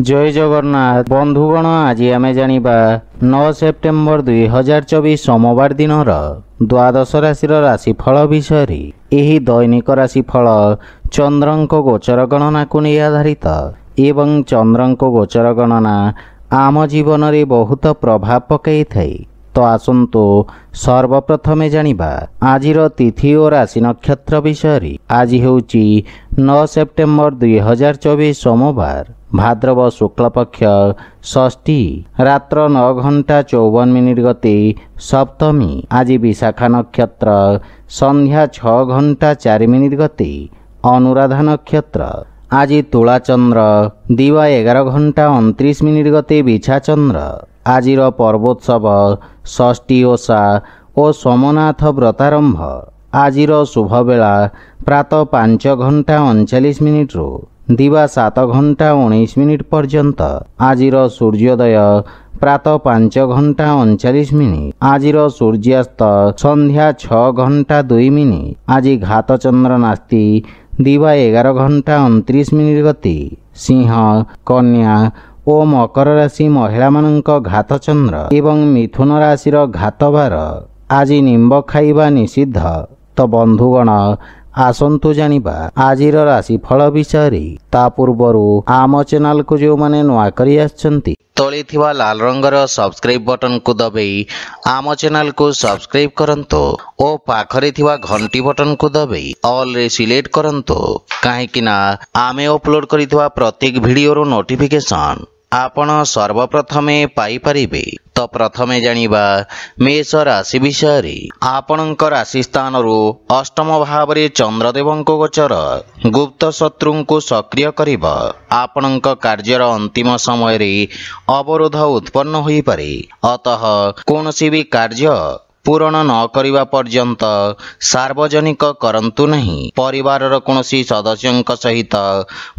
जय जगन्नाथ बंधुगण आज आम जानिबा 9 सेप्टेम्बर 2024 सोमवार दिन द्वादश राशि राशिफल विषय। एही दैनिक राशिफल चंद्रंक गोचर गणना को नहीं आधारित एवं चंद्रंक गोचर गणना आम जीवन में बहुत प्रभाव पकई थाए। तो आसंतु सर्वप्रथमे जानिबा आजिर तिथि और राशि नक्षत्र विषय। आज हेउची 9 सेप्टेम्बर 2024 सोमवार भाद्रव शुक्ल पक्ष षष्ठी रात्र 9:54 गते सप्तमी। आज विशाखा नक्षत्र संध्या 6:04 गते अनुराधा नक्षत्र। आज तुला चंद्र दिवा 11:29 गते बिछा चंद्र। आजिर पर्वोत्सव षष्ठी ओषा और सोमनाथ व्रतारंभ। आजिर शुभ बेला प्रातः 5:39 रु दिवा 7:19 पर्यंत। आजिर सूर्योदय प्रातः 5:39। आजिर सूर्यास्त संध्या 6:02। आज घात चंद्र नास्ति दिवा 11:29 गति। सिंह कन्या और मकर राशि महिला मानक घात चंद्र एवं मिथुन राशिर घात बार। आज निंब खाइबा निषिद्ध। तो बंधुगण आसंतु जानिबा आजिर राशिफल विषय। ता पूर्वरु आम चैनल को जो माने नुआ करी आछंती तळे थिबा लाल रंगर सब्सक्राइब बटन को दबाई आम चैनल को सब्सक्राइब करंतो और पाखरे थिबा घंटी बटन को दबाई ऑल रे सिलेक्ट करंतो काहेकि ना आमे अपलोड करिथिबा प्रत्येक वीडियो रो नोटिफिकेशन आपण सर्वप्रथमे पाई परिबे। तो प्रथमे जानिबा मेष राशि विषय। आपणक राशि स्थान अष्टम भाव में चंद्रदेवंक गोचर गुप्त शत्रु को सक्रिय करिबा। आपणक कार्यर अंतिम समय रे अवरोध उत्पन्न होई पारे। अतः कोनोसी भी कार्य पूरण न करिबा पर्यंत सार्वजनिक करंतु नहीं। परिवार कोनोसी सदस्यंक सहित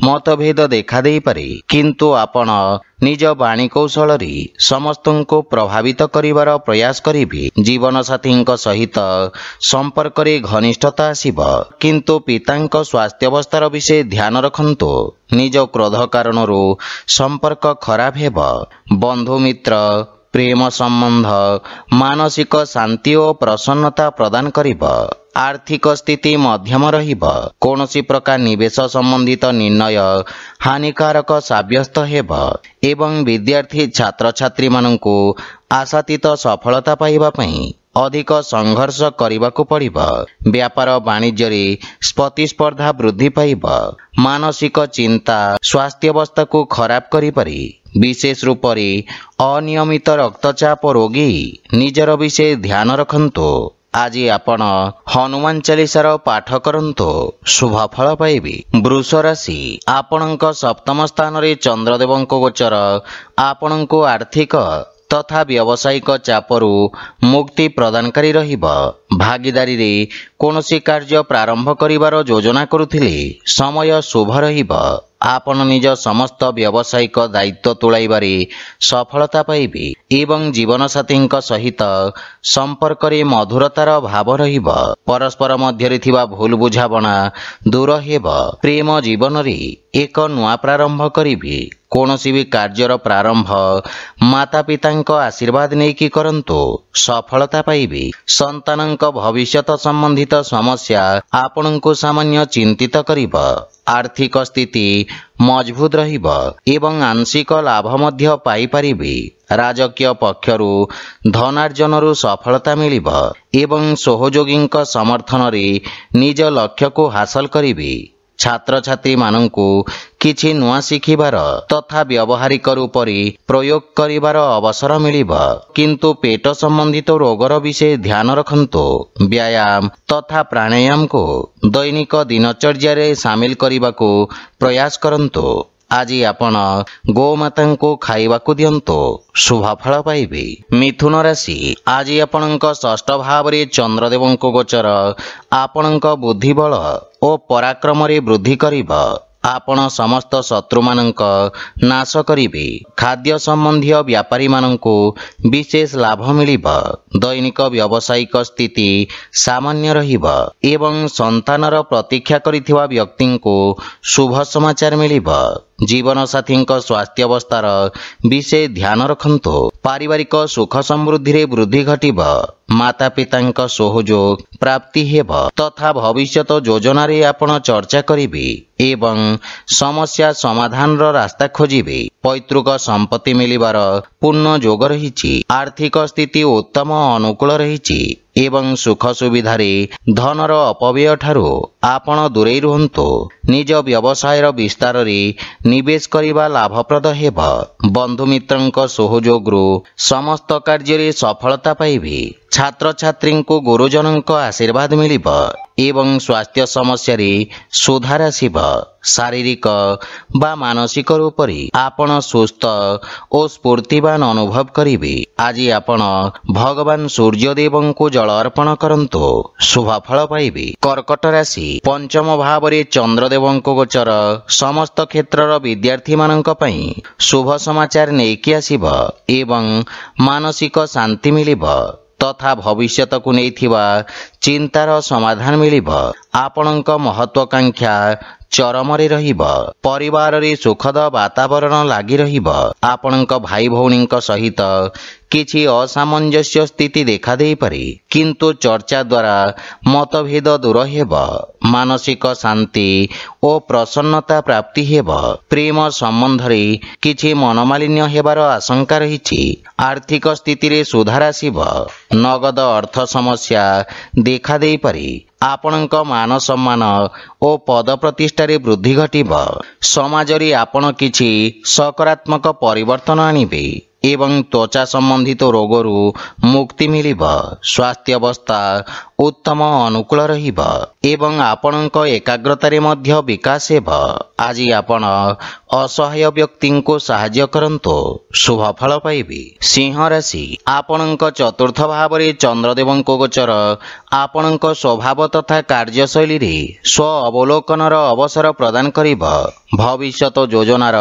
मतभेद देखा दे पारे किंतु आपण निज वाणी कौशल रे समस्त को प्रभावित करिवार प्रयास करिबे। जीवन साथी सहित संपर्क रे घनिष्ठता आसीबा किंतु पितांक स्वास्थ्य अवस्थार विषय ध्यान रखंतु। निज क्रोध कारणरू संपर्क खराब हेबा। बंधु मित्र प्रेम संबंध मानसिक शांति और प्रसन्नता प्रदान करिबा। आर्थिक स्थिति मध्यम रहिबा। कोनोसी प्रकार निवेश संबंधित निर्णय हानिकारक साब्यस्त हेबा एवं विद्यार्थी छात्र छात्री माननकु आशातीत सफलता पाइबा पई अधिक संघर्ष करिबाकु पड़िबा। व्यापार वाणिज्य रे प्रतिस्पर्धा वृद्धि पाइबा। मानसिक चिंता स्वास्थ्य अवस्था को खराब करि पारे। विशेष रूप से अनियमित रक्तचाप रोगी निजर विषय ध्यान रखंतु। आज आपण हनुमान चालीसार पाठ करंतु शुभ फल पाइबे। वृष राशि आपणक सप्तम स्थान रे चंद्रदेवंक गोचर आपणक आर्थिक तथा व्यावसायिक चापरू मुक्ति प्रदानकारी रहिबा। भागीदारी रे कोनोसी कार्य प्रारंभ करिवार योजना करुथिले समय शुभ रहिबा। आपण निज समस्त व्यावसायिक दायित्व तुलाइबारे सफलता पाइबे एवं जीवन साथी सहित संपर्क रे मधुरतार भाव रहिबा। परस्पर मध्य थिबा भूल बुझाबना दूर हेबा। प्रेम जीवन रे एक नुआ प्रारंभ करिबे। कोनोसी भी कार्यर प्रारंभ माता पितांक आशीर्वाद नेकी करंतु सफलता पाइबे। संतानंक भविष्यत संबंधित समस्या आपणको सामान्य चिंतित करिबा। आर्थिक स्थिति मजबूत रहिबा एवं आंशिक लाभ मध्य पाई परिबे। राजकीय पक्षरु धनार्जनरु सफलता मिलिबा एवं सहयोगींक समर्थन रे निज लक्ष्य को हासिल करिबे। छात्र छात्री माननकु किछि नुआ शिखिबार तथा व्यवहारिक रूप रे प्रयोग करिबार अवसर मिलिबा किंतु पेट संबंधित रोगर विषय ध्यान रखंतु। व्यायाम तथा प्राणायाम को दैनिक दिनचर्या रे शामिल करिबाकू प्रयास करंतु। आज आपण गोमाता को खाइबाकू दियंतु शुभ फल पाइबे। मिथुन राशि आज आपणक षष्ठ भाव रे चंद्रदेवंक गोचर आपणक बुद्धिबल और पराक्रम रे वृद्धि करिबा। आपण समस्त शत्रु मानक नाश करिबे। खाद्य संबंधी व्यापारी मानकु विशेष लाभ मिलिबा। दैनिक व्यावसायिक स्थिति सामान्य रहिबा एवं संतानर प्रतीक्षा करिथिबा व्यक्ति को शुभ समाचार मिलिबा। ଜୀବନସାଥୀଙ୍କ ସ୍ୱାସ୍ଥ୍ୟାବସ୍ଥାର ବିଶେଷ ଧ୍ୟାନ ରଖନ୍ତୁ। ପାରିବାରିକ ସୁଖ ସମୃଦ୍ଧିରେ ବୃଦ୍ଧି ଘଟିବ। ମାତା ପିତାଙ୍କ ସହଯୋଗ ପ୍ରାପ୍ତି ହେବ ତଥା ଭବିଷ୍ୟତ ଯୋଜନାରେ ଆପଣ ଚର୍ଚ୍ଚା କରିବେ ଏବଂ ସମସ୍ୟା ସମାଧାନର ରାସ୍ତା ଖୋଜିବେ। ପୈତୃକ ସମ୍ପତ୍ତି ମିଳିବାର ପୂର୍ଣ୍ଣ ଯୋଗ ରହିଛି। ଆର୍ଥିକ ସ୍ଥିତି ଉତ୍ତମ ଅନୁକୂଳ ରହିଛି ଏବଂ ସୁଖ ସୁବିଧାରେ ଧନର ଅପବ୍ୟୟ ଠାରୁ ଆପଣ ଦୂରେଇ ରୁହନ୍ତୁ। ନିଜ ବ୍ୟବସାୟର ବିସ୍ତାରରେ ନିବେଶ କରିବା ଲାଭପ୍ରଦ ହେବ। ବନ୍ଧୁମିତ୍ରଙ୍କ ସହଯୋଗରୁ ସମସ୍ତ କାର୍ଯ୍ୟରେ ସଫଳତା ପାଇବେ। ଛାତ୍ରଛାତ୍ରୀଙ୍କୁ ଗୁରୁଜନଙ୍କ ଆଶୀର୍ବାଦ ମିଳିବ ଏବଂ ସ୍ୱାସ୍ଥ୍ୟ ସମସ୍ୟାରେ ସୁଧାର ଆସିବ। ଶାରୀରିକ ବା ମାନସିକ ରୂପରେ ଆପଣ ସୁସ୍ଥ ଓ ସ୍ଫୂର୍ତ୍ତିବାନ ଅନୁଭବ କରିବେ। ଆଜି ଆପଣ ଭଗବାନ ସୂର୍ଯ୍ୟଦେବଙ୍କୁ ଜଳ ଅର୍ପଣ କରନ୍ତୁ, ଶୁଭଫଳ ପାଇବେ। କର୍କଟ ରାଶି, ପଞ୍ଚମ ଭାବରେ ଚନ୍ଦ୍ରଦେବଙ୍କ ଗୋଚର ସମସ୍ତ କ୍ଷେତ୍ରର ବିଦ୍ୟାର୍ଥୀମାନଙ୍କ ପାଇଁ ଶୁଭ ସମାଚାର ନେଇକି ଆସିବ ଏବଂ ମାନସିକ ଶାନ୍ତି ମିଳିବ ତଥା ଭବିଷ୍ୟତକୁ ନେଇଥିବା ଚିନ୍ତାର ସମାଧାନ ମିଳିବ। ଆପଣଙ୍କ ମହତ୍ୱାକାଂକ୍ଷା ଚରମରେ ରହିବ। ପରିବାରରେ ସୁଖଦ ବାତାବରଣ ଲାଗି ରହିବ। ଆପଣଙ୍କ ଭାଇ ଭଉଣୀଙ୍କ ସହିତ କିଛି ଅସାମଞ୍ଜସ୍ୟ ସ୍ଥିତି ଦେଖାଦେଇପାରେ, କିନ୍ତୁ ଚର୍ଚ୍ଚା ଦ୍ୱାରା ମତଭେଦ ଦୂର ହେବ। ମାନସିକ ଶାନ୍ତି ଓ ପ୍ରସନ୍ନତା ପ୍ରାପ୍ତି ହେବ। ପ୍ରେମ ସମ୍ବନ୍ଧରେ କିଛି ମନମାଳିନ୍ୟ ହେବାର ଆଶଙ୍କା ରହିଛି। ଆର୍ଥିକ ସ୍ଥିତିରେ ସୁଧାର ଆସିବ। ନଗଦ ଅର୍ଥ ସମସ୍ୟା ଦେଖାଦେଇପାରେ। ଆପଣଙ୍କ ମାନ ସମ୍ମାନ ଓ ପଦ ପ୍ରତିଷ୍ଠାରେ ବୃଦ୍ଧି ଘଟିବ। ସମାଜରେ ଆପଣ କିଛି ସକାରାତ୍ମକ ପରିବର୍ତ୍ତନ ଆଣିବେ ଏବଂ ତ୍ୱଚା ସମ୍ବନ୍ଧିତ ରୋଗରୁ ମୁକ୍ତି ମିଳିବ। ସ୍ୱାସ୍ଥ୍ୟାବସ୍ଥା ଉତ୍ତମ ଅନୁକୂଳ ରହିବ ଏବଂ ଆପଣଙ୍କ ଏକାଗ୍ରତାରେ ମଧ୍ୟ ବିକାଶ ହେବ। ଆଜି ଆପଣ ଅସହାୟ ବ୍ୟକ୍ତିଙ୍କୁ ସାହାଯ୍ୟ କରନ୍ତୁ, ଶୁଭଫଳ ପାଇବେ। ସିଂହ ରାଶି, ଆପଣଙ୍କ ଚତୁର୍ଥ ଭାବରେ ଚନ୍ଦ୍ରଦେବଙ୍କ ଗୋଚର ଆପଣଙ୍କ ସ୍ୱଭାବ ତଥା କାର୍ଯ୍ୟଶୈଳୀରେ ସ୍ୱ ଅବଲୋକନର ଅବସର ପ୍ରଦାନ କରିବ। ଭବିଷ୍ୟତ ଯୋଜନାର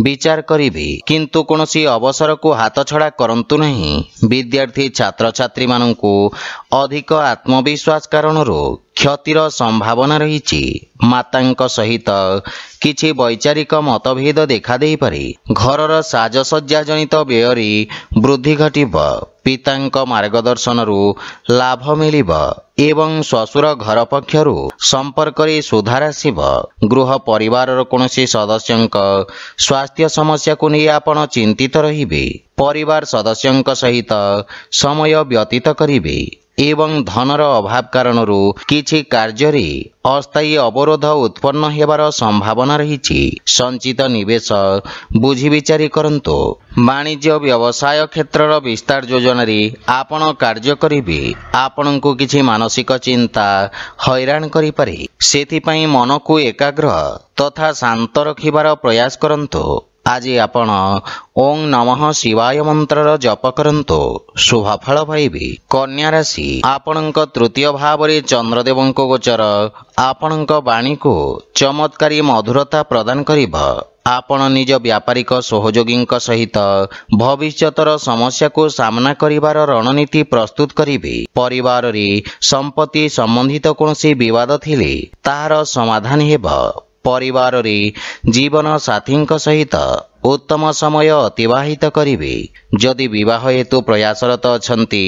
ବିଚାର କରିବେ, କିନ୍ତୁ କୌଣସି ଅବସରକୁ ହାତଛଡ଼ା କରନ୍ତୁ ନାହିଁ। ବିଦ୍ୟାର୍ଥୀ ଛାତ୍ରଛାତ୍ରୀମାନଙ୍କୁ ଅଧିକ ଆତ୍ମବିଶ୍ୱାସ କାରଣରୁ କ୍ଷତିର ସମ୍ଭାବନା ରହିଛି। ମାତାଙ୍କ ସହିତ କିଛି ବୈଚାରିକ ମତଭେଦ ଦେଖାଦେଇପାରେ। ଘରର ସାଜସଜ୍ଜା ଜନିତ ବ୍ୟୟରେ ବୃଦ୍ଧି ଘଟିବ। ପିତାଙ୍କ ମାର୍ଗଦର୍ଶନରୁ ଲାଭ ମିଳିବ ଏବଂ ଶ୍ୱଶୁର ଘର ପକ୍ଷରୁ ସମ୍ପର୍କରେ ସୁଧାର ଆସିବ। ଗୃହ ପରିବାରର କୌଣସି ସଦସ୍ୟଙ୍କ ସ୍ୱାସ୍ଥ୍ୟ ସମସ୍ୟାକୁ ନେଇ ଆପଣ ଚିନ୍ତିତ ରହିବେ। ପରିବାର ସଦସ୍ୟଙ୍କ ସହିତ ସମୟ ବ୍ୟତୀତ କରିବେ ଏବଂ ଧନର ଅଭାବ କାରଣରୁ କିଛି କାର୍ଯ୍ୟରେ ଅସ୍ଥାୟୀ ଅବରୋଧ ଉତ୍ପନ୍ନ ହେବାର ସମ୍ଭାବନା ରହିଛି। ସଞ୍ଚିତ ନିବେଶ ବୁଝି ବିଚାରି କରନ୍ତୁ। ବାଣିଜ୍ୟ ବ୍ୟବସାୟ କ୍ଷେତ୍ରର ବିସ୍ତାର ଯୋଜନାରେ ଆପଣ କାର୍ଯ୍ୟ କରିବେ। ଆପଣଙ୍କୁ କିଛି ମାନସିକ ଚିନ୍ତା ହଇରାଣ କରିପାରେ। ସେଥିପାଇଁ ମନକୁ ଏକାଗ୍ର ତଥା ଶାନ୍ତ ରଖିବାର ପ୍ରୟାସ କରନ୍ତୁ। ଆଜି ଆପଣ ଓଂ ନମଃ ଶିବାୟ ମନ୍ତ୍ରର ଜପ କରନ୍ତୁ, ଶୁଭଫଳ ପାଇବେ। କନ୍ୟା ରାଶି, ଆପଣଙ୍କ ତୃତୀୟ ଭାବରେ ଚନ୍ଦ୍ରଦେବଙ୍କ ଗୋଚର ଆପଣଙ୍କ ବାଣୀକୁ ଚମତ୍କାରୀ ମଧୁରତା ପ୍ରଦାନ କରିବ। ଆପଣ ନିଜ ବ୍ୟାପାରିକ ସହଯୋଗୀଙ୍କ ସହିତ ଭବିଷ୍ୟତର ସମସ୍ୟାକୁ ସାମ୍ନା କରିବାର ରଣନୀତି ପ୍ରସ୍ତୁତ କରିବେ। ପରିବାରରେ ସମ୍ପତ୍ତି ସମ୍ବନ୍ଧିତ କୌଣସି ବିବାଦ ଥିଲେ ତାହାର ସମାଧାନ ହେବ। ପରିବାରରେ ଜୀବନ ସାଥୀଙ୍କ ସହିତ ଉତ୍ତମ ସମୟ ଅତିବାହିତ କରିବେ। ଯଦି ବିବାହ ହେତୁ ପ୍ରୟାସରତ ଅଛନ୍ତି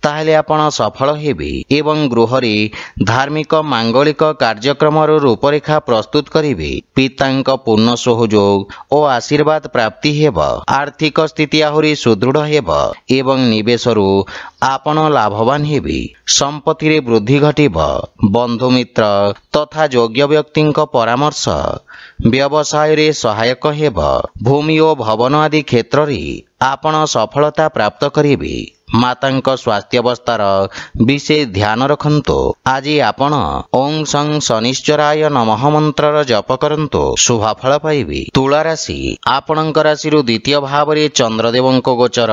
ତାହେଲେ ଆପଣ ସଫଳ ହେବେ ଏବଂ ଗୃହରେ ଧାର୍ମିକ ମାଙ୍ଗଳିକ କାର୍ଯ୍ୟକ୍ରମର ରୂପରେଖା ପ୍ରସ୍ତୁତ କରିବେ। ପିତାଙ୍କ ପୂର୍ଣ୍ଣ ସହଯୋଗ ଓ ଆଶୀର୍ବାଦ ପ୍ରାପ୍ତି ହେବ। ଆର୍ଥିକ ସ୍ଥିତି ଆହୁରି ସୁଦୃଢ଼ ହେବ ଏବଂ ନିବେଶରୁ ଆପଣ ଲାଭବାନ ହେବେ। ସମ୍ପତ୍ତିରେ ବୃଦ୍ଧି ଘଟିବ। ବନ୍ଧୁମିତ୍ର ତଥା ଯୋଗ୍ୟ ବ୍ୟକ୍ତିଙ୍କ ପରାମର୍ଶ ବ୍ୟବସାୟରେ ସହାୟକ ହେବ। ଭୂମି ଓ ଭବନ ଆଦି କ୍ଷେତ୍ରରେ ଆପଣ ସଫଳତା ପ୍ରାପ୍ତ କରିବେ। ମାତାଙ୍କ ସ୍ୱାସ୍ଥ୍ୟାବସ୍ଥାର ବିଶେଷ ଧ୍ୟାନ ରଖନ୍ତୁ। ଆଜି ଆପଣ ଓଂ ସଂ ଶନିଶ୍ଚରାୟ ନମଃ ମନ୍ତ୍ରର ଜପ କରନ୍ତୁ, ଶୁଭଫଳ ପାଇବେ। ତୁଳା ରାଶି, ଆପଣଙ୍କ ରାଶିରୁ ଦ୍ୱିତୀୟ ଭାବରେ ଚନ୍ଦ୍ରଦେବଙ୍କ ଗୋଚର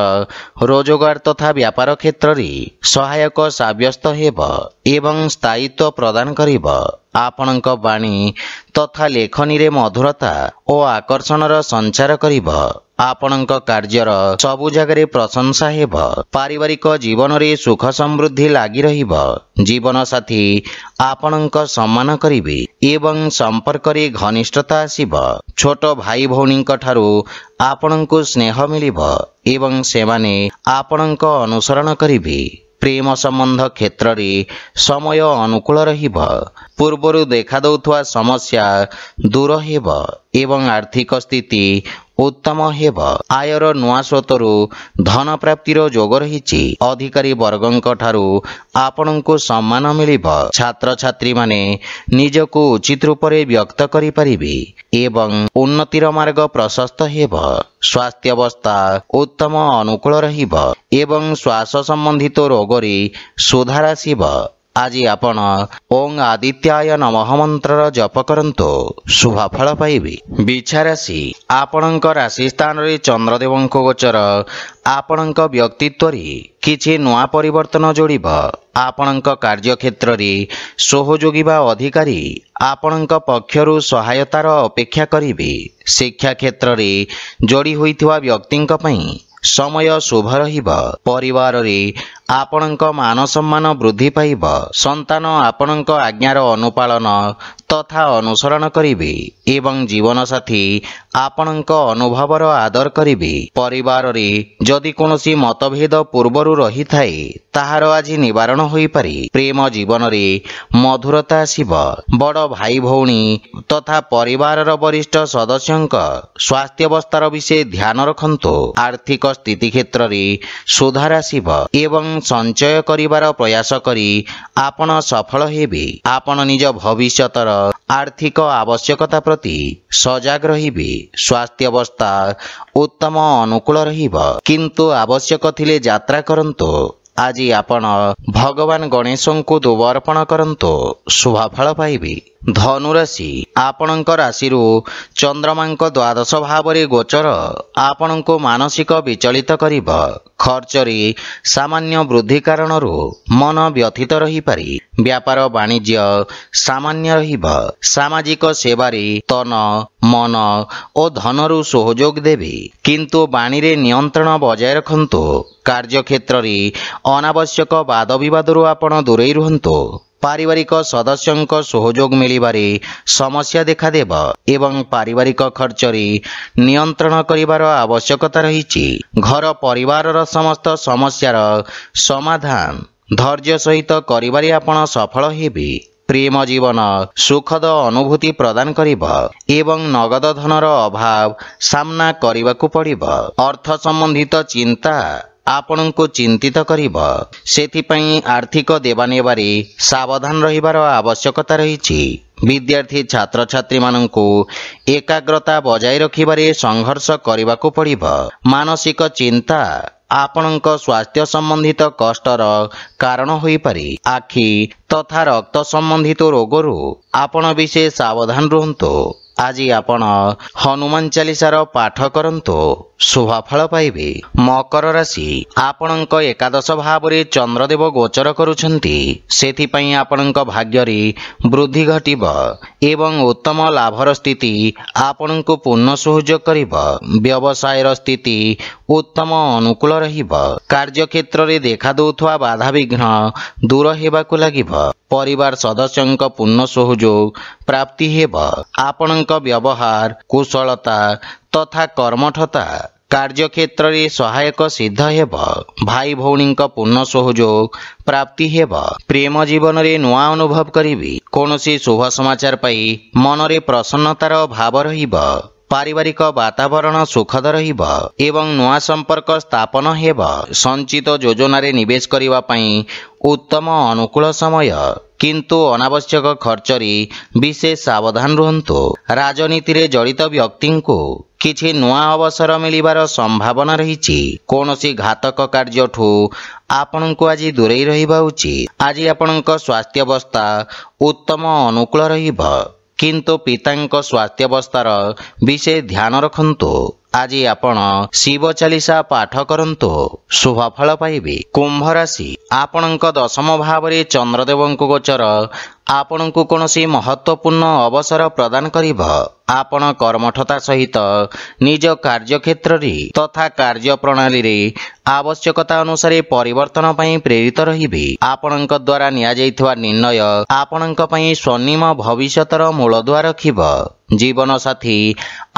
ରୋଜଗାର ତଥା ବ୍ୟାପାର କ୍ଷେତ୍ରରେ ସହାୟକ ସାବ୍ୟସ୍ତ ହେବ ଏବଂ ସ୍ଥାୟିତ୍ୱ ପ୍ରଦାନ କରିବ। ଆପଣଙ୍କ ବାଣୀ ତଥା ଲେଖନୀରେ ମଧୁରତା ଓ ଆକର୍ଷଣର ସଞ୍ଚାର କରିବ। ଆପଣଙ୍କ କାର୍ଯ୍ୟର ସବୁ ଜାଗାରେ ପ୍ରଶଂସା ହେବ। ପାରିବାରିକ ଜୀବନରେ ସୁଖ ସମୃଦ୍ଧି ଲାଗି ରହିବ। ଜୀବନସାଥୀ ଆପଣଙ୍କ ସମ୍ମାନ କରିବେ ଏବଂ ସମ୍ପର୍କରେ ଘନିଷ୍ଠତା ଆସିବ। ଛୋଟ ଭାଇ ଭଉଣୀଙ୍କ ଠାରୁ ଆପଣଙ୍କୁ ସ୍ନେହ ମିଳିବ ଏବଂ ସେମାନେ ଆପଣଙ୍କ ଅନୁସରଣ କରିବେ। ପ୍ରେମ ସମ୍ବନ୍ଧ କ୍ଷେତ୍ରରେ ସମୟ ଅନୁକୂଳ ରହିବ। ପୂର୍ବରୁ ଦେଖାଦେଉଥିବା ସମସ୍ୟା ଦୂର ହେବ ଏବଂ ଆର୍ଥିକ ସ୍ଥିତି ଉତ୍ତମ ହେବ। ଆୟର ନୂଆ ସ୍ରୋତରୁ ଧନ ପ୍ରାପ୍ତିର ଯୋଗ ରହିଛି। ଅଧିକାରୀ ବର୍ଗଙ୍କ ଠାରୁ ଆପଣଙ୍କୁ ସମ୍ମାନ ମିଳିବ। ଛାତ୍ରଛାତ୍ରୀମାନେ ନିଜକୁ ଉଚିତ ରୂପରେ ବ୍ୟକ୍ତ କରିପାରିବେ ଏବଂ ଉନ୍ନତିର ମାର୍ଗ ପ୍ରଶସ୍ତ ହେବ। ସ୍ୱାସ୍ଥ୍ୟାବସ୍ଥା ଉତ୍ତମ ଅନୁକୂଳ ରହିବ ଏବଂ ଶ୍ୱାସ ସମ୍ବନ୍ଧିତ ରୋଗରେ ସୁଧାର ଆସିବ। ଆଜି ଆପଣ ଓଂ ଆଦିତ୍ୟାୟ ନମଃ ମନ୍ତ୍ରର ଜପ କରନ୍ତୁ, ଶୁଭଫଳ ପାଇବେ। ବିଛା ରାଶି ଆପଣଙ୍କ ରାଶି ସ୍ଥାନରେ ଚନ୍ଦ୍ରଦେବଙ୍କ ଗୋଚର ଆପଣଙ୍କ ବ୍ୟକ୍ତିତ୍ୱରେ କିଛି ନୂଆ ପରିବର୍ତ୍ତନ ଯୋଡ଼ିବ। ଆପଣଙ୍କ କାର୍ଯ୍ୟକ୍ଷେତ୍ରରେ ସହଯୋଗୀ ବା ଅଧିକାରୀ ଆପଣଙ୍କ ପକ୍ଷରୁ ସହାୟତାର ଅପେକ୍ଷା କରିବେ। ଶିକ୍ଷା କ୍ଷେତ୍ରରେ ଯୋଡ଼ି ହୋଇଥିବା ବ୍ୟକ୍ତିଙ୍କ ପାଇଁ ସମୟ ଶୁଭ ରହିବ। ପରିବାରରେ ଆପଣଙ୍କ ମାନ ସମ୍ମାନ ବୃଦ୍ଧି ପାଇବ। ସନ୍ତାନ ଆପଣଙ୍କ ଆଜ୍ଞାର ଅନୁପାଳନ ତଥା ଅନୁସରଣ କରିବେ ଏବଂ ଜୀବନସାଥୀ ଆପଣଙ୍କ ଅନୁଭବର ଆଦର କରିବେ। ପରିବାରରେ ଯଦି କୌଣସି ମତଭେଦ ପୂର୍ବରୁ ରହିଥାଏ ତାହାର ଆଜି ନିବାରଣ ହୋଇପାରେ। ପ୍ରେମ ଜୀବନରେ ମଧୁରତା ଆସିବ। ବଡ଼ ଭାଇ ଭଉଣୀ ତଥା ପରିବାରର ବରିଷ୍ଠ ସଦସ୍ୟଙ୍କ ସ୍ୱାସ୍ଥ୍ୟାବସ୍ଥାର ବିଷୟ ଧ୍ୟାନ ରଖନ୍ତୁ। ଆର୍ଥିକ ସ୍ଥିତି କ୍ଷେତ୍ରରେ ସୁଧାର ଆସିବ ଏବଂ ସଞ୍ଚୟ କରିବାର ପ୍ରୟାସ କରି ଆପଣ ସଫଳ ହେବେ। ଆପଣ ନିଜ ଭବିଷ୍ୟତର ଆର୍ଥିକ ଆବଶ୍ୟକତା ପ୍ରତି ସଜାଗ ରହିବେ। ସ୍ୱାସ୍ଥ୍ୟାବସ୍ଥା ଉତ୍ତମ ଅନୁକୂଳ ରହିବ, କିନ୍ତୁ ଆବଶ୍ୟକ ଥିଲେ ଯାତ୍ରା କରନ୍ତୁ। ଆଜି ଆପଣ ଭଗବାନ ଗଣେଶଙ୍କୁ ଦୁବ ଅର୍ପଣ କରନ୍ତୁ, ଶୁଭଫଳ ପାଇବେ। ଧନୁରାଶି ଆପଣଙ୍କ ରାଶିରୁ ଚନ୍ଦ୍ରମାଙ୍କ ଦ୍ୱାଦଶ ଭାବରେ ଗୋଚର ଆପଣଙ୍କୁ ମାନସିକ ବିଚଳିତ କରିବ। ଖର୍ଚ୍ଚରେ ସାମାନ୍ୟ ବୃଦ୍ଧି କାରଣରୁ ମନ ବ୍ୟଥିତ ରହିପାରେ। ବ୍ୟାପାର ବାଣିଜ୍ୟ ସାମାନ୍ୟ ରହିବ। ସାମାଜିକ ସେବାରେ ତନ ମନ ଓ ଧନରୁ ସହଯୋଗ ଦେବେ, କିନ୍ତୁ ବାଣୀରେ ନିୟନ୍ତ୍ରଣ ବଜାୟ ରଖନ୍ତୁ। କାର୍ଯ୍ୟକ୍ଷେତ୍ରରେ ଅନାବଶ୍ୟକ ବାଦବିବାଦରୁ ଆପଣ ଦୂରେଇ ରୁହନ୍ତୁ। ପାରିବାରିକ ସଦସ୍ୟଙ୍କ ସହଯୋଗ ମିଳିବାରେ ସମସ୍ୟା ଦେଖାଦେବ ଏବଂ ପାରିବାରିକ ଖର୍ଚ୍ଚରେ ନିୟନ୍ତ୍ରଣ କରିବାର ଆବଶ୍ୟକତା ରହିଛି। ଘର ପରିବାରର ସମସ୍ତ ସମସ୍ୟାର ସମାଧାନ ଧୈର୍ଯ୍ୟ ସହିତ କରିବାରେ ଆପଣ ସଫଳ ହେବେ। ପ୍ରେମ ଜୀବନ ସୁଖଦ ଅନୁଭୂତି ପ୍ରଦାନ କରିବ ଏବଂ ନଗଦ ଧନର ଅଭାବ ସାମ୍ନା କରିବାକୁ ପଡ଼ିବ। ଅର୍ଥ ସମ୍ବନ୍ଧିତ ଚିନ୍ତା ଆପଣଙ୍କୁ ଚିନ୍ତିତ କରିବ। ସେଥିପାଇଁ ଆର୍ଥିକ ଦେବାନେବାରେ ସାବଧାନ ରହିବାର ଆବଶ୍ୟକତା ରହିଛି। ବିଦ୍ୟାର୍ଥୀ ଛାତ୍ରଛାତ୍ରୀମାନଙ୍କୁ ଏକାଗ୍ରତା ବଜାୟ ରଖିବାରେ ସଂଘର୍ଷ କରିବାକୁ ପଡ଼ିବ। ମାନସିକ ଚିନ୍ତା ଆପଣଙ୍କ ସ୍ୱାସ୍ଥ୍ୟ ସମ୍ବନ୍ଧିତ କଷ୍ଟର କାରଣ ହୋଇପାରେ। ଆଖି ତଥା ରକ୍ତ ସମ୍ବନ୍ଧିତ ରୋଗରୁ ଆପଣ ବିଶେଷ ସାବଧାନ ରୁହନ୍ତୁ। ଆଜି ଆପଣ ହନୁମାନ ଚାଳିଶାର ପାଠ କରନ୍ତୁ, ଶୁଭଫଳ ପାଇବେ। ମକର ରାଶି ଆପଣଙ୍କ ଏକାଦଶ ଭାବରେ ଚନ୍ଦ୍ରଦେବ ଗୋଚର କରୁଛନ୍ତି। ସେଥିପାଇଁ ଆପଣଙ୍କ ଭାଗ୍ୟରେ ବୃଦ୍ଧି ଘଟିବ ଏବଂ ଉତ୍ତମ ଲାଭର ସ୍ଥିତି ଆପଣଙ୍କୁ ପୂର୍ଣ୍ଣ ସହଯୋଗ କରିବ। ବ୍ୟବସାୟର ସ୍ଥିତି ଉତ୍ତମ ଅନୁକୂଳ ରହିବ। କାର୍ଯ୍ୟକ୍ଷେତ୍ରରେ ଦେଖାଦେଉଥିବା ବାଧାବିଘ୍ନ ଦୂର ହେବାକୁ ଲାଗିବ। ପରିବାର ସଦସ୍ୟଙ୍କ ପୂର୍ଣ୍ଣ ସହଯୋଗ ପ୍ରାପ୍ତି ହେବ। ଆପଣଙ୍କ ବ୍ୟବହାର କୁଶଳତା ତଥା କର୍ମଠତା କାର୍ଯ୍ୟକ୍ଷେତ୍ରରେ ସହାୟକ ସିଦ୍ଧ ହେବ। ଭାଇ ଭଉଣୀଙ୍କ ପୂର୍ଣ୍ଣ ସହଯୋଗ ପ୍ରାପ୍ତି ହେବ। ପ୍ରେମ ଜୀବନରେ ନୂଆ ଅନୁଭବ କରିବେ। କୌଣସି ଶୁଭ ସମାଚାର ପାଇ ମନରେ ପ୍ରସନ୍ନତାର ଭାବ ରହିବ। ପାରିବାରିକ ବାତାବରଣ ସୁଖଦ ରହିବ ଏବଂ ନୂଆ ସମ୍ପର୍କ ସ୍ଥାପନ ହେବ। ସଞ୍ଚିତ ଯୋଜନାରେ ନିବେଶ କରିବା ପାଇଁ ଉତ୍ତମ ଅନୁକୂଳ ସମୟ, କିନ୍ତୁ ଅନାବଶ୍ୟକ ଖର୍ଚ୍ଚରେ ବିଶେଷ ସାବଧାନ ରୁହନ୍ତୁ। ରାଜନୀତିରେ ଜଡ଼ିତ ବ୍ୟକ୍ତିଙ୍କୁ କିଛି ନୂଆ ଅବସର ମିଳିବାର ସମ୍ଭାବନା ରହିଛି। କୌଣସି ଘାତକ କାର୍ଯ୍ୟଠୁ ଆପଣଙ୍କୁ ଆଜି ଦୂରେଇ ରହିବା ଉଚିତ। ଆଜି ଆପଣଙ୍କ ସ୍ୱାସ୍ଥ୍ୟାବସ୍ଥା ଉତ୍ତମ ଅନୁକୂଳ ରହିବ, କିନ୍ତୁ ପିତାଙ୍କ ସ୍ୱାସ୍ଥ୍ୟାବସ୍ଥାର ବିଶେଷ ଧ୍ୟାନ ରଖନ୍ତୁ। ଆଜି ଆପଣ ଶିବ ଚାଳିଶା ପାଠ କରନ୍ତୁ, ଶୁଭଫଳ ପାଇବେ। କୁମ୍ଭ ରାଶି ଆପଣଙ୍କ ଦଶମ ଭାବରେ ଚନ୍ଦ୍ରଦେବଙ୍କ ଗୋଚର ଆପଣଙ୍କୁ କୌଣସି ମହତ୍ୱପୂର୍ଣ୍ଣ ଅବସର ପ୍ରଦାନ କରିବ। ଆପଣ କର୍ମଠତା ସହିତ ନିଜ କାର୍ଯ୍ୟକ୍ଷେତ୍ରରେ ତଥା କାର୍ଯ୍ୟ ପ୍ରଣାଳୀରେ ଆବଶ୍ୟକତା ଅନୁସାରେ ପରିବର୍ତ୍ତନ ପାଇଁ ପ୍ରେରିତ ରହିବେ। ଆପଣଙ୍କ ଦ୍ୱାରା ନିଆଯାଇଥିବା ନିର୍ଣ୍ଣୟ ଆପଣଙ୍କ ପାଇଁ ସ୍ୱର୍ଣ୍ଣିମ ଭବିଷ୍ୟତର ମୂଳଦୁଆ ରଖିବ। ଜୀବନସାଥୀ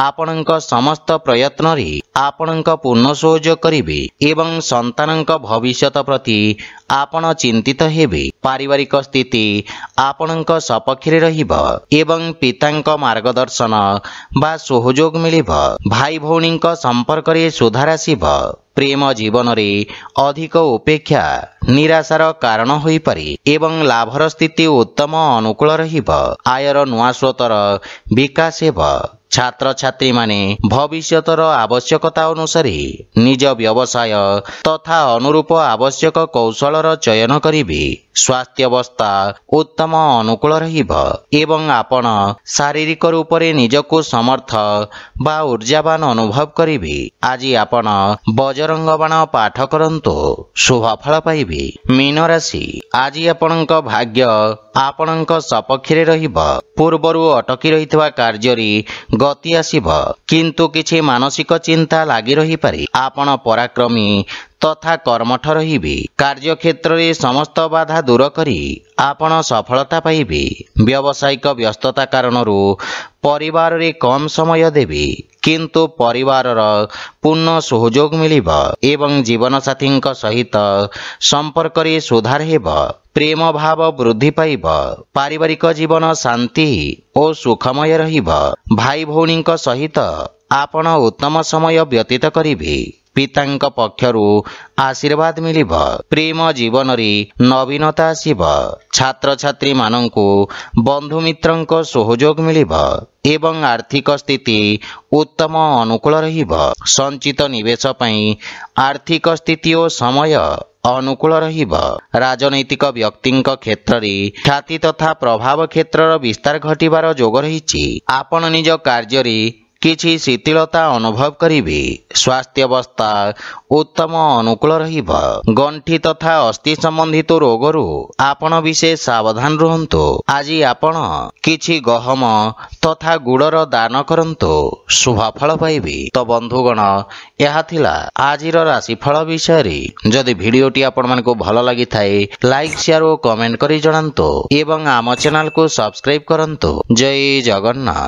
ଆପଣଙ୍କ ସମସ୍ତ ପ୍ରୟତ୍ନରେ ଆପଣଙ୍କ ପୂର୍ଣ୍ଣ ସହଯୋଗ କରିବେ ଏବଂ ସନ୍ତାନଙ୍କ ଭବିଷ୍ୟତ ପ୍ରତି ଆପଣ ଚିନ୍ତିତ ହେବେ। ପାରିବାରିକ ସ୍ଥିତି ଆପଣଙ୍କ ସପକ୍ଷରେ ରହିବ ଏବଂ ପିତାଙ୍କ ମାର୍ଗଦର୍ଶନ ବା ସହଯୋଗ ମିଳିବ। ଭାଇ ଭଉଣୀଙ୍କ ସମ୍ପର୍କରେ ସୁଧାର ଆସିବ। ପ୍ରେମ ଜୀବନରେ ଅଧିକ ଉପେକ୍ଷା ନିରାଶାର କାରଣ ହୋଇପାରେ ଏବଂ ଲାଭର ସ୍ଥିତି ଉତ୍ତମ ଅନୁକୂଳ ରହିବ। ଆୟର ନୂଆ ସ୍ରୋତର ବିକାଶ ହେବ। ଛାତ୍ରଛାତ୍ରୀମାନେ ଭବିଷ୍ୟତର ଆବଶ୍ୟକତା ଅନୁସାରେ ନିଜ ବ୍ୟବସାୟ ତଥା ଅନୁରୂପ ଆବଶ୍ୟକ କୌଶଳର ଚୟନ କରିବେ। ସ୍ୱାସ୍ଥ୍ୟାବସ୍ଥା ଉତ୍ତମ ଅନୁକୂଳ ରହିବ ଏବଂ ଆପଣ ଶାରୀରିକ ରୂପରେ ନିଜକୁ ସମର୍ଥ ବା ଉର୍ଜାବାନ ଅନୁଭବ କରିବେ। ଆଜି ଆପଣ ବଜରଙ୍ଗ ବାଣ ପାଠ କରନ୍ତୁ, ଶୁଭଫଳ ପାଇବେ। ମୀନ ରାଶି, ଆଜି ଆପଣଙ୍କ ଭାଗ୍ୟ ଆପଣଙ୍କ ସପକ୍ଷରେ ରହିବ। ପୂର୍ବରୁ ଅଟକି ରହିଥିବା କାର୍ଯ୍ୟରେ ଗତି ଆସିବ, କିନ୍ତୁ କିଛି ମାନସିକ ଚିନ୍ତା ଲାଗି ରହିପାରେ। ଆପଣ ପରାକ୍ରମୀ ତଥା କର୍ମଠ ରହିବେ। କାର୍ଯ୍ୟକ୍ଷେତ୍ରରେ ସମସ୍ତ ବାଧା ଦୂର କରି ଆପଣ ସଫଳତା ପାଇବେ। ବ୍ୟବସାୟିକ ବ୍ୟସ୍ତତା କାରଣରୁ ପରିବାରରେ କମ୍ ସମୟ ଦେବେ, କିନ୍ତୁ ପରିବାରର ପୂର୍ଣ୍ଣ ସହଯୋଗ ମିଳିବ ଏବଂ ଜୀବନସାଥୀଙ୍କ ସହିତ ସମ୍ପର୍କରେ ସୁଧାର ହେବ। ପ୍ରେମ ଭାବ ବୃଦ୍ଧି ପାଇବ। ପାରିବାରିକ ଜୀବନ ଶାନ୍ତି ଓ ସୁଖମୟ ରହିବ। ଭାଇ ଭଉଣୀଙ୍କ ସହିତ ଆପଣ ଉତ୍ତମ ସମୟ ବ୍ୟତୀତ କରିବେ। ପିତାଙ୍କ ପକ୍ଷରୁ ଆଶୀର୍ବାଦ ମିଳିବ। ପ୍ରେମ ଜୀବନରେ ନବୀନତା ଆସିବ। ଛାତ୍ରଛାତ୍ରୀମାନଙ୍କୁ ବନ୍ଧୁମିତ୍ରଙ୍କ ସହଯୋଗ ମିଳିବ ଏବଂ ଆର୍ଥିକ ସ୍ଥିତି ଉତ୍ତମ ଅନୁକୂଳ ରହିବ। ସଞ୍ଚିତ ନିବେଶ ପାଇଁ ଆର୍ଥିକ ସ୍ଥିତି ଓ ସମୟ ଅନୁକୂଳ ରହିବ। ରାଜନୈତିକ ବ୍ୟକ୍ତିଙ୍କ କ୍ଷେତ୍ରରେ ଖ୍ୟାତି ତଥା ପ୍ରଭାବ କ୍ଷେତ୍ରର ବିସ୍ତାର ଘଟିବାର ଯୋଗ ରହିଛି। ଆପଣ ନିଜ କାର୍ଯ୍ୟରେ କିଛି ଶିଥିଳତା ଅନୁଭବ କରିବେ। ସ୍ୱାସ୍ଥ୍ୟାବସ୍ଥା ଉତ୍ତମ ଅନୁକୂଳ ରହିବ। ଗଣ୍ଠି ତଥା ଅସ୍ଥି ସମ୍ବନ୍ଧିତ ରୋଗରୁ ଆପଣ ବିଶେଷ ସାବଧାନ ରୁହନ୍ତୁ। ଆଜି ଆପଣ କିଛି ଗହମ ତଥା ଗୁଡ଼ର ଦାନ କରନ୍ତୁ, ଶୁଭଫଳ ପାଇବେ। ତ ବନ୍ଧୁଗଣ, ଏହା ଥିଲା ଆଜିର ରାଶିଫଳ ବିଷୟରେ। ଯଦି ଭିଡ଼ିଓଟି ଆପଣମାନଙ୍କୁ ଭଲ ଲାଗିଥାଏ, ଲାଇକ୍, ସେୟାର ଓ କମେଣ୍ଟ କରି ଜଣାନ୍ତୁ ଏବଂ ଆମ ଚ୍ୟାନେଲକୁ ସବସ୍କ୍ରାଇବ କରନ୍ତୁ। ଜୟ ଜଗନ୍ନାଥ।